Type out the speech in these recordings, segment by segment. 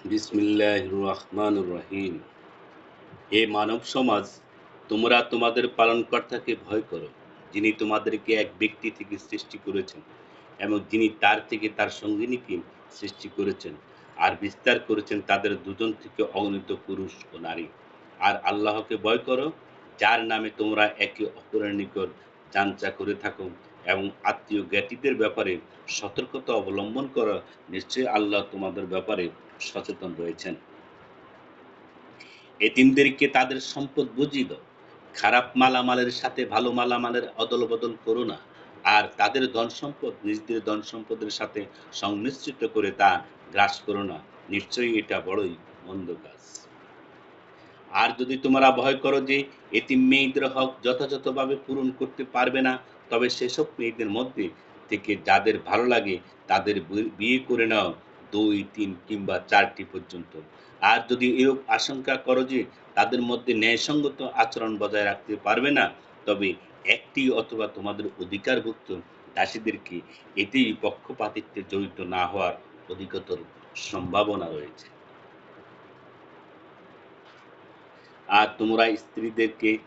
বিসমিল্লাহির রহমানির রহিম। হে মানব সমাজ, তোমরা তোমাদের পালনকর্তাকে ভয় করো, যিনি তোমাদেরকে এক ব্যক্তি থেকে সৃষ্টি করেছেন এবং যিনি তার থেকে তার সঙ্গিনীকে সৃষ্টি করেছেন আর বিস্তার করেছেন তাদের দুজন থেকে অগণিত পুরুষ ও নারী। আর আল্লাহকে ভয় করো, যার নামে তোমরা একে অপরের নিকট যাঞ্চা করে থাকো এবং আত্মীয় জ্ঞাতিদের ব্যাপারে সতর্কতা অবলম্বন করো। নিশ্চয়ই আল্লাহ তোমাদের ব্যাপারে সচেতন রয়েছেন। এতিমদেরকে তাদের সম্পদ বুঝিয়ে দাও। খারাপ মালামালের সাথে ভালো মালামালের অদল-বদল করো না। আর তাদের ধন-সম্পদ নিজেদের ধন-সম্পদের সাথে সংমিশ্রিত করে তা গ্রাস করো না। নিশ্চয়ই এটা বড়ই মন্দ কাজ। আর যদি তোমরা ভয় করো যে এতিম মেয়েদের হক যথাযথভাবে পূরণ করতে পারবে না, তবে সেসব মেয়েদের মধ্যে থেকে যাদের ভালো লাগে তাদের বিয়ে করে নাও, ২, ৩ কিংবা ৪ টি পর্যন্ত। আর যদি এরূপ আশঙ্কা করো যে তাদের মধ্যে ন্যায়সঙ্গত আচরণ বজায় রাখতে পারবে না, তবে একটি অথবা তোমাদের অধিকারভুক্ত দাসীদেরকে এতেই পক্ষপাতিত্বে জড়িত না হওয়ার অধিকতর সম্ভাবনা রয়েছে। আর তোমরা স্ত্রীদেরকে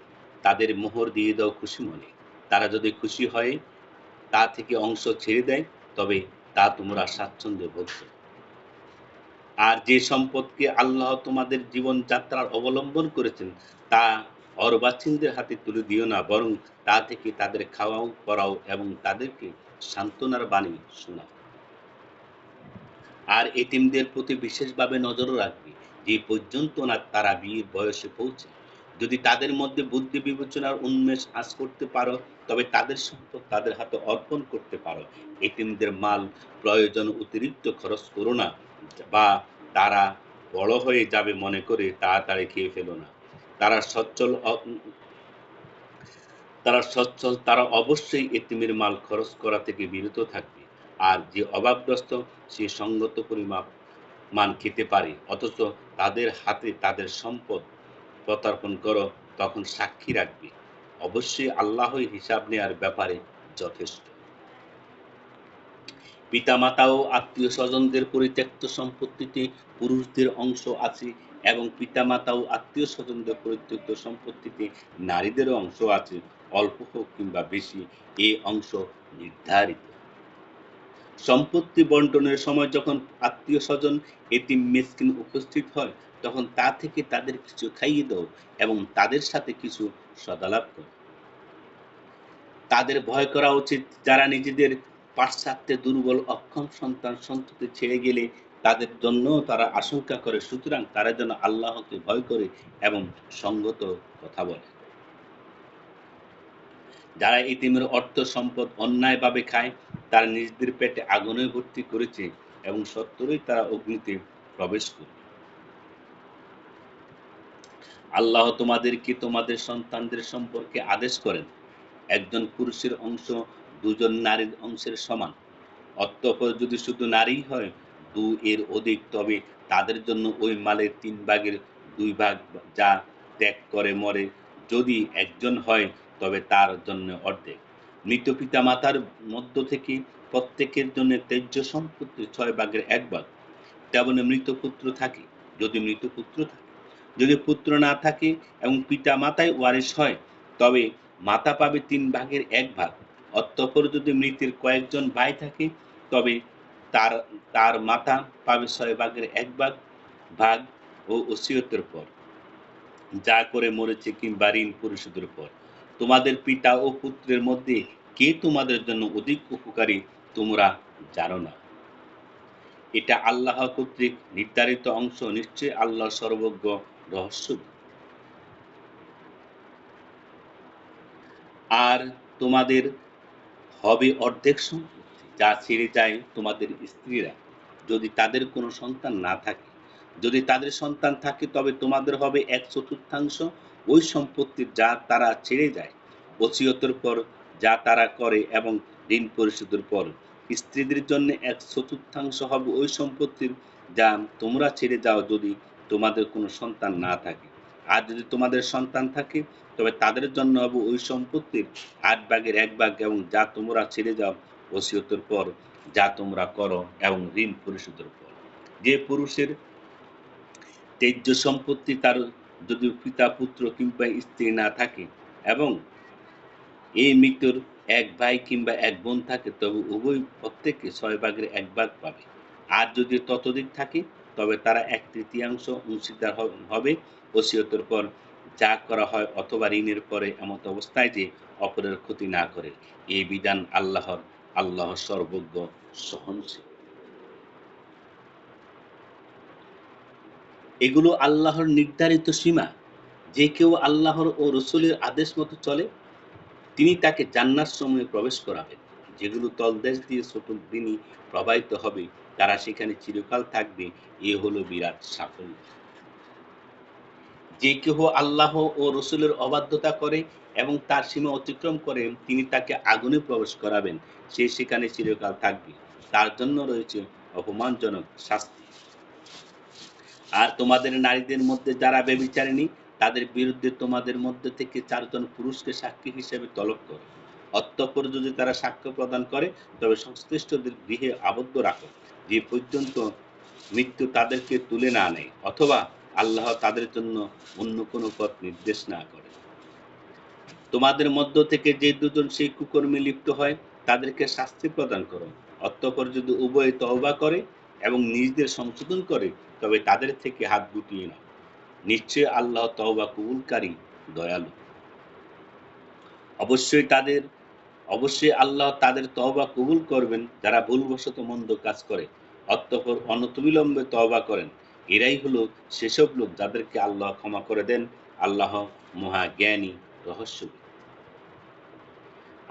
তাদের মোহর দিয়ে দাও খুশি মনে। তারা যদি খুশি হয় তা থেকে অংশ ছেড়ে দেয়, তবে তা তোমরা স্বাচ্ছন্দ্যে ভোগ করো। আর যে সম্পদকে আল্লাহ তোমাদের জীবনযাত্রার অবলম্বন করেছেন, তা অর্বাচীনদের হাতে তুলে দিও না, বরং তা থেকে তাদের খাওয়াও, পরাও এবং তাদেরকে সান্ত্বনার বাণী শোনাও। আর এতিমদের প্রতি বিশেষভাবে নজরও রাখবে, যে পর্যন্ত না তারা বিয়ের বয়সে পৌঁছে। যদি তাদের মধ্যে বুদ্ধি বিবেচনার উন্মেষ আঁচ করতে পারো, তবে তাদের সম্পদ তাদের হাতে অর্পণ করতে পারো। এতিমদের মাল প্রয়োজন অতিরিক্ত খরচ করো না, বা তারা বড় হয়ে যাবে মনে করে তাড়াতাড়ি খেয়ে ফেলো না। তারা সচ্ছল তারা অবশ্যই এতিমের মাল খরচ করা থেকে বিরত থাকবে। আর যে অভাবগ্রস্ত, সে সঙ্গত পরিমাপ মান খেতে পারে, অথচ তাদের হাতে তাদের সম্পদ প্রত্যার্পণ করো, তখন সাক্ষী রাখবে। অবশ্যই আল্লাহই হিসাব নেয়ার ব্যাপারে যথেষ্ট। পিতামাতা ও আত্মীয়-স্বজনদের পরিত্যক্ত সম্পত্তিতে পুরুষদের অংশ আছে এবং পিতামাতা ও আত্মীয়-স্বজনদের পরিত্যক্ত সম্পত্তিতে নারীদেরও অংশ আছে। অল্প হোক কিংবা বেশি, এ অংশ নির্ধারিত। সম্পত্তি বন্টনের সময় যখন আত্মীয়-স্বজন, এতিম, মিসকিন উপস্থিত হয়, তখন তা থেকে তাদের কিছু খাইয়ে দাও এবং তাদের সাথে কিছু সদালাপ করো। তাদের ভয় করা উচিত, যারা নিজেদের পাশ্চাত্যে দুর্বল অক্ষম সন্ততি ছেড়ে গেলে তাদের জন্যও তারা আশঙ্কা করে। সুতরাং তারা যেন আল্লাহকে ভয় করে এবং সঙ্গত কথা বলে। যারা এতিমের অর্থ সম্পদ অন্যায়ভাবে খায়, তারা নিজেদের পেটে আগুনে ভর্তি করেছে এবং সত্তরই তারা অগ্নিতে প্রবেশ করবে। আল্লাহ তোমাদেরকে তোমাদের সন্তানদের সম্পর্কে আদেশ করেন, একজন পুরুষের অংশ দুজন নারীর অংশের সমান। অতঃপর যদি শুধু নারীই হয়, ২ এর অধিক, তবে তাদের জন্য ওই মালের ৩ ভাগের ২ ভাগ যা ত্যাগ করে মরে। যদি একজন হয়, তবে তার জন্য অর্ধেক। মৃত পিতা-মাতার মধ্য থেকে প্রত্যেকের জন্য ত্যায্য সম্পত্তির ৬ ভাগের ১ ভাগ। তেমনি মৃত পুত্র থাকে, যদি মৃত পুত্র থাকে। যদি পুত্র না থাকে এবং পিতা-মাতাই ওয়ারিশ হয়, তবে মাতা পাবে ৩ ভাগের ১ ভাগ। অতঃপর যদি মৃতের কয়েকজন ভাই থাকে, তবে তার তার মাতা পাবে ৬ ভাগের ১ ভাগ ও ওসিয়তের পর, যা করে মরেছে, কিংবা ঋণ পরিশোধের পর। তোমাদের পিতা ও পুত্রের মধ্যে কে তোমাদের জন্য অধিক উপকারী, তোমরা জানো না। এটা আল্লাহ কর্তৃক নির্ধারিত অংশ। নিশ্চয়ই আল্লাহ সর্বজ্ঞ, রহস্যবিদ। আর তোমাদের হবে অর্ধেক সম্পত্তি, যা ছেড়ে যায় তোমাদের স্ত্রীরা, যদি তাদের কোনো সন্তান না থাকে। যদি তাদের সন্তান থাকে, তবে তোমাদের হবে ১/৪ ওই সম্পত্তির যা তারা ছেড়ে যায়, ওসিয়তের পর যা তারা করে এবং ঋণ পরিশোধের পর। স্ত্রীদের জন্য ১/৪ হবে ওই সম্পত্তির যা তোমরা ছেড়ে যাও, যদি তোমাদের কোনো সন্তান না থাকে। আর যদি তোমাদের সন্তান থাকে, তবে তাদের জন্য হবে ওই সম্পত্তির ৮ ভাগের ১ ভাগ এবং যা তোমরা ছেড়ে যাও ওসিয়তের পর, যা তোমরা করো এবং ঋণ পরিশোধের পর। যে পুরুষের ত্যায্য সম্পত্তি তার যদি পিতা, পুত্র কিংবা স্ত্রী না থাকে এবং এই মৃত্যুর এক ভাই কিংবা এক বোন থাকে, তবে উভয় প্রত্যেকে ৬ ভাগের ১ ভাগ পাবে। আর যদি ততোধিক থাকে, তবে তারা ১/৩ অংশীদার হবে ওসিয়তের পর যা করা হয় অথবা ঋণের পরে এমত অবস্থায় যে অপরের ক্ষতি না করে। এই বিধান আল্লাহর, আল্লাহ সর্বজ্ঞ সহনশীল। এগুলো আল্লাহর নির্ধারিত সীমা। যে কেউ আল্লাহর ও রসুলের আদেশ মতো চলে, তিনি তাকে জান্নাত সমূহে প্রবেশ করাবেন, যেগুলো তলদেশ দিয়ে চতুর্দিনই প্রবাহিত হবে, তারা সেখানে চিরকাল থাকবে। এ হলো বিরাট সাফল্য। যে কেহ আল্লাহ ও রসুলের অবাধ্যতা করে এবং তার সীমা অতিক্রম করে, তিনি তাকে আগুনে প্রবেশ করাবেন, সে সেখানে চিরকাল থাকবে। তার জন্য রয়েছে অপমানজনক শাস্তি। আর তোমাদের নারীদের মধ্যে যারা ব্যভিচারিণী, তাদের বিরুদ্ধে তোমাদের মধ্য থেকে ৪ জন পুরুষকে সাক্ষী হিসেবে তলব করো। অতঃপর যদি তারা সাক্ষ্য প্রদান করে, তবে সংশ্লিষ্টদের গৃহে আবদ্ধ রাখো, যে পর্যন্ত মৃত্যু তাদেরকে তুলে না নেয় অথবা আল্লাহ তাদের জন্য অন্য কোনো পথ নির্দেশ না করে। তোমাদের মধ্য থেকে যে দুজন সেই কুকর্মে লিপ্ত হয়, তাদেরকে শাস্তি প্রদান করো। অতঃপর যদি উভয়ে তওবা করে এবং নিজেদের সংশোধন করে, তবে তাদের থেকে হাত গুটিয়ে নাও। নিশ্চয়ই আল্লাহ তওবা কবুলকারী, দয়ালু। অবশ্যই তাদের অবশ্যই আল্লাহ তাদের তওবা কবুল করবেন, যারা ভুলবশত মন্দ কাজ করে অতঃপর অনতিবিলম্বে তওবা করেন। এরাই হলো সেসব লোক যাদেরকে আল্লাহ ক্ষমা করে দেন। আল্লাহ মহা জ্ঞানী, রহস্যবিদ।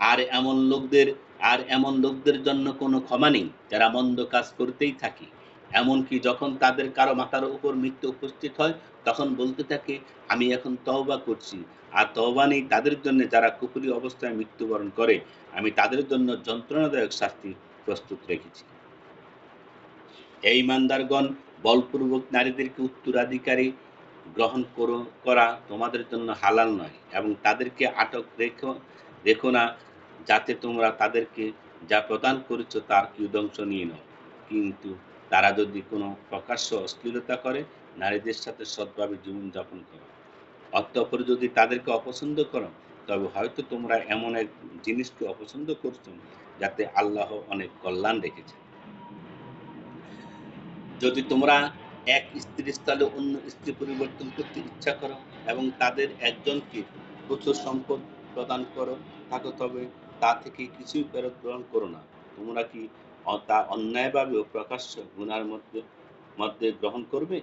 আর এমন লোকদের আর এমন লোকদের জন্য কোনো ক্ষমা নেই, যারা মন্দ কাজ করতেই থাকে। এমনকি যখন তাদের কারো মাথার উপর মৃত্যু উপস্থিত হয়, তখন বলতে থাকে, আমি এখন তওবা করছি। আর তওবা নেই তাদের জন্য যারা কুফরী অবস্থায় মৃত্যুবরণ করে। আমি তাদের জন্য যন্ত্রণাদায়ক শাস্তি প্রস্তুত রেখেছি। হে ঈমানদারগণ, বলপূর্বক নারীদেরকে উত্তরাধিকারী গ্রহণ করা তোমাদের জন্য হালাল নয় এবং তাদেরকে আটক রেখো না, যাতে তোমরা তাদেরকে যা প্রদান করেছ তার কিয়দংশ নিয়ে নাও। কিন্তু তারা যদি কোনো প্রকাশ্য অশ্লীলতা করে, নারীদের সাথে সৎভাবে জীবনযাপন করো। অতঃপর যদি তাদেরকে অপছন্দ করো, তবে হয়তো তোমরা এমন এক জিনিসকে অপছন্দ করছ, যাতে আল্লাহ অনেক কল্যাণ রেখেছেন। যদি তোমরা এক স্ত্রীর স্থলে অন্য স্ত্রী পরিবর্তন করতে ইচ্ছা করো এবং তাদের একজনকে প্রচুর সম্পদ প্রদান করো থাকো, তবে তা থেকে কিছুই ফেরত গ্রহণ করো না। তোমরা কি তা অন্যায়ভাবে ও প্রকাশ্য গুনার মধ্যে মধ্যে গ্রহণ করবে?